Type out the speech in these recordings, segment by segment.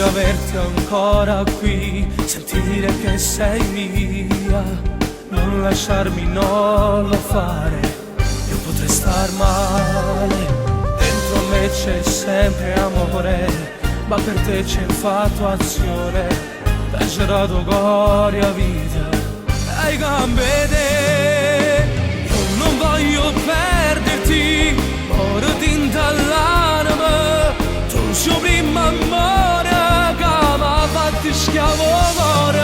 Voglio averti ancora qui, sentire che sei mia, non lasciarmi, non lo fare, io potrei star male. Dentro me c'è sempre amore, ma per te c'è infatuazione, peggiorato gloria vita, hai gambe te. Io non voglio perderti, morti dall'anima, tu sei prima amore che m'ha fatto schiavo amore.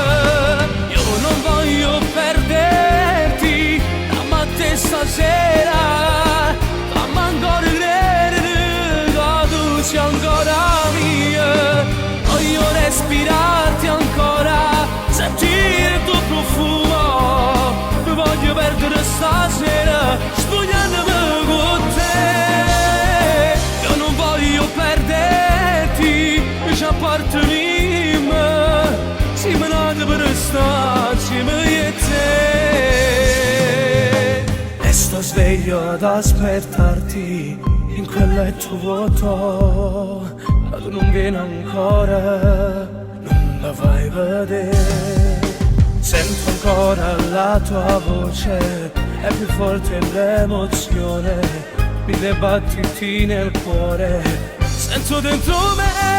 Io non voglio perderti, ma te stasera fammi ancora credere che tu sei ancora mia. Voglio respirarti ancora, sentire il tuo profumo, mi voglio perdere stasera spogliandomi con te. Io non voglio perderti, ci apparteniamo, siamo nati per stare insieme io e te. E sto sveglio ad aspettarti in quel letto vuoto, ma tu non vieni ancora, non la fai vedere. Sento ancora la tua voce, è più forte l'emozione, mille battiti nel cuore, sento dentro me.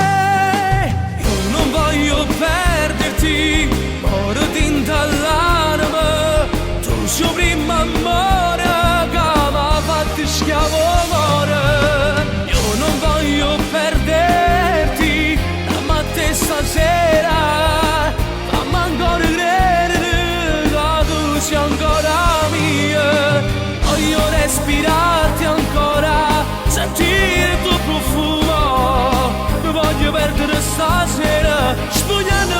Io non voglio perderti, morti dall'anima, tu sei prima amore che m'ha fatto schiavo amore. Io non voglio perderti, ma te stasera fammi ancora credere che tu sei ancora mia. Voglio respirarti ancora, sentire il tuo profumo, mi voglio perdere stasera spogliando